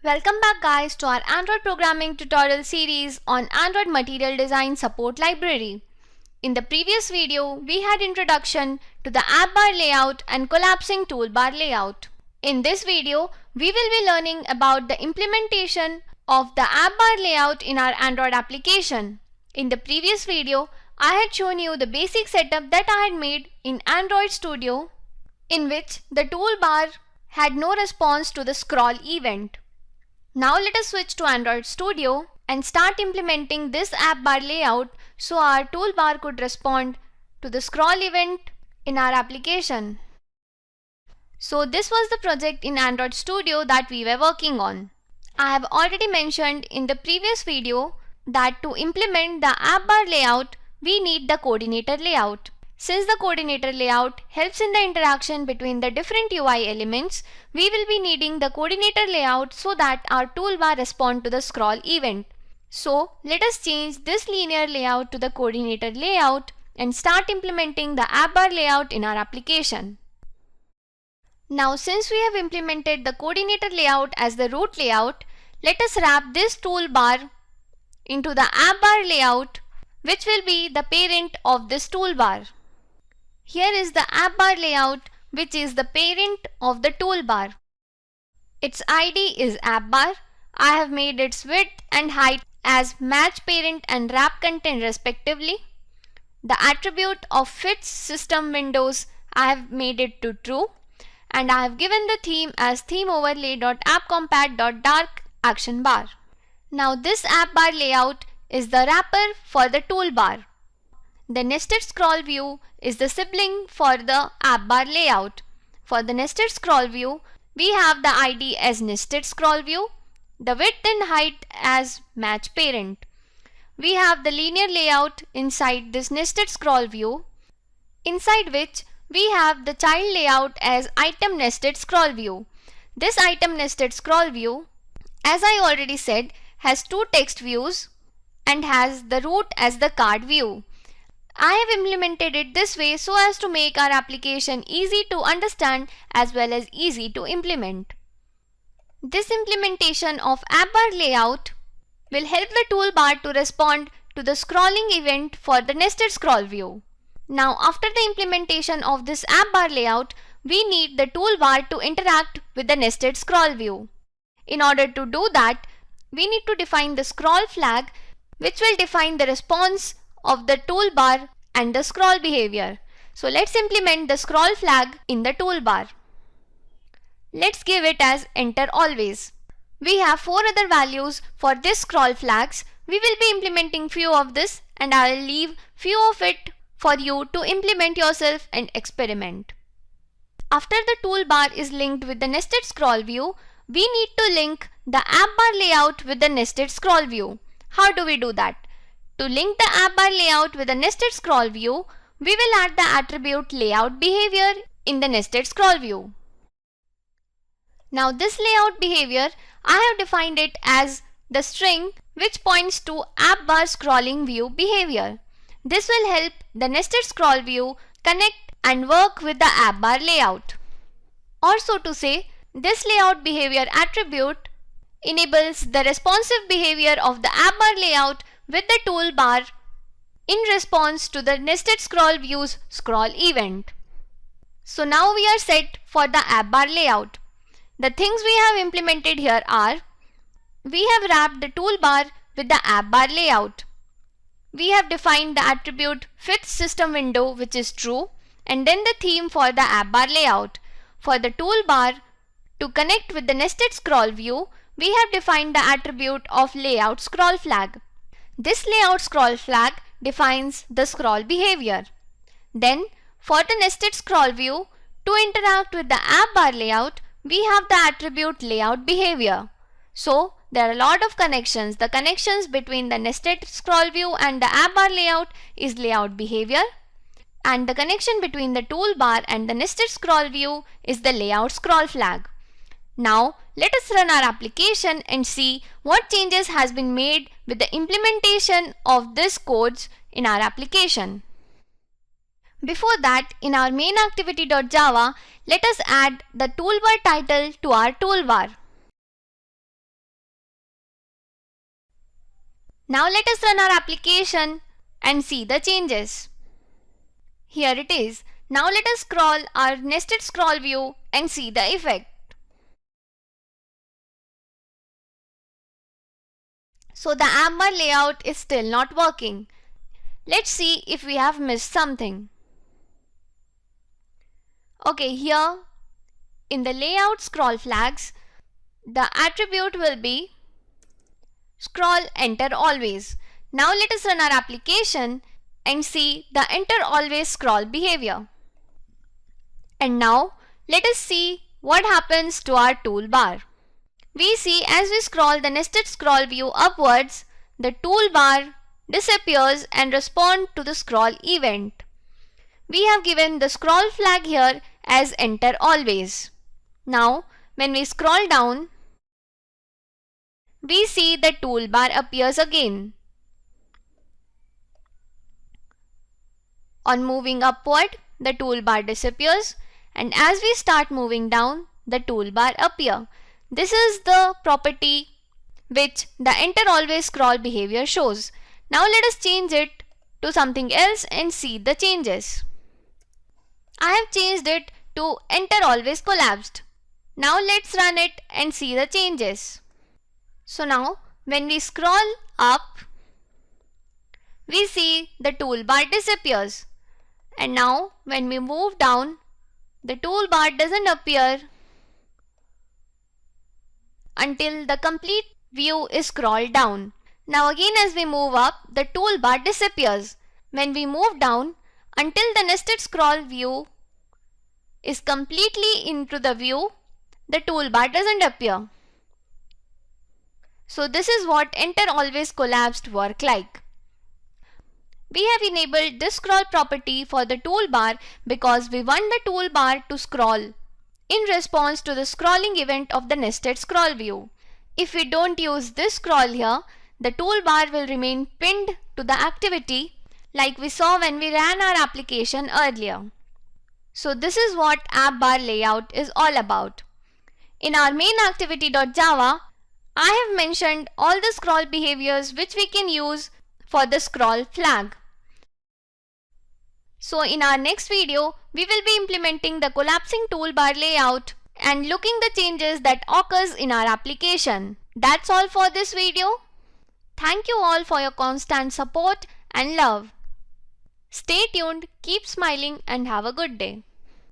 Welcome back guys to our Android programming tutorial series on Android Material Design Support Library. In the previous video, we had introduction to the app bar layout and collapsing toolbar layout. In this video, we will be learning about the implementation of the app bar layout in our Android application. In the previous video, I had shown you the basic setup that I had made in Android Studio, in which the toolbar had no response to the scroll event. Now let us switch to Android Studio and start implementing this app bar layout so our toolbar could respond to the scroll event in our application. So this was the project in Android Studio that we were working on. I have already mentioned in the previous video that to implement the app bar layout, we need the coordinator layout. Since the coordinator layout helps in the interaction between the different UI elements, we will be needing the coordinator layout so that our toolbar responds to the scroll event. So let us change this linear layout to the coordinator layout and start implementing the app bar layout in our application. Now since we have implemented the coordinator layout as the root layout, let us wrap this toolbar into the app bar layout, which will be the parent of this toolbar. Here is the app bar layout, which is the parent of the toolbar. Its ID is app bar. I have made its width and height as match parent and wrap content respectively. The attribute of fits system windows, I have made it to true, and I have given the theme as themeoverlay.appcompat.dark action bar. Now this app bar layout is the wrapper for the toolbar. The nested scroll view is the sibling for the app bar layout. For the nested scroll view, we have the ID as nested scroll view, the width and height as match parent. We have the linear layout inside this nested scroll view, inside which we have the child layout as item nested scroll view. This item nested scroll view, as I already said, has two text views and has the root as the card view. I have implemented it this way so as to make our application easy to understand as well as easy to implement. This implementation of app bar layout will help the toolbar to respond to the scrolling event for the nested scroll view. Now after the implementation of this app bar layout, we need the toolbar to interact with the nested scroll view. In order to do that, we need to define the scroll flag, which will define the response of the toolbar and the scroll behavior. So let's implement the scroll flag in the toolbar. Let's give it as enter always. We have 4 other values for this scroll flags. We will be implementing few of this and I will leave few of it for you to implement yourself and experiment. After the toolbar is linked with the nested scroll view, we need to link the app bar layout with the nested scroll view. How do we do that? To link the app bar layout with the nested scroll view, we will add the attribute layout behavior in the nested scroll view. Now this layout behavior, I have defined it as the string which points to app bar scrolling view behavior. This will help the nested scroll view connect and work with the app bar layout. Or so to say, this layout behavior attribute enables the responsive behavior of the app bar layout with the toolbar in response to the nested scroll view's scroll event. So now we are set for the app bar layout. The things we have implemented here are, we have wrapped the toolbar with the app bar layout. We have defined the attribute fits system window, which is true, and then the theme for the app bar layout. For the toolbar to connect with the nested scroll view, we have defined the attribute of layout scroll flag. This layout scroll flag defines the scroll behavior. Then for the nested scroll view to interact with the app bar layout, we have the attribute layout behavior. So there are a lot of connections. The connections between the nested scroll view and the app bar layout is layout behavior, and the connection between the toolbar and the nested scroll view is the layout scroll flag. Now let us run our application and see what changes has been made with the implementation of these codes in our application. Before that, in our main activity.java, let us add the toolbar title to our toolbar. Now let us run our application and see the changes. Here it is. Now let us scroll our nested scroll view and see the effect. So the app bar layout is still not working. Let's see if we have missed something. Okay, here in the layout scroll flags, the attribute will be scroll enter always. Now let us run our application and see the enter always scroll behavior. And now let us see what happens to our toolbar. We see as we scroll the nested scroll view upwards, the toolbar disappears and responds to the scroll event. We have given the scroll flag here as enter always. Now when we scroll down, we see the toolbar appears again. On moving upward, the toolbar disappears, and as we start moving down, the toolbar appears. This is the property which the enter always scroll behavior shows. Now let us change it to something else and see the changes. I have changed it to enter always collapsed. Now let's run it and see the changes. So now when we scroll up, we see the toolbar disappears. And now when we move down, the toolbar doesn't appear until the complete view is scrolled down. Now again as we move up, the toolbar disappears. When we move down, until the nested scroll view is completely into the view, the toolbar doesn't appear. So this is what enter always collapsed work like. We have enabled this scroll property for the toolbar because we want the toolbar to scroll in response to the scrolling event of the nested scroll view. If we don't use this scroll here, the toolbar will remain pinned to the activity like we saw when we ran our application earlier. So this is what app bar layout is all about. In our main activity.java, I have mentioned all the scroll behaviors which we can use for the scroll flag. So in our next video, we will be implementing the collapsing toolbar layout and looking the changes that occurs in our application. That's all for this video. Thank you all for your constant support and love. Stay tuned, keep smiling and have a good day.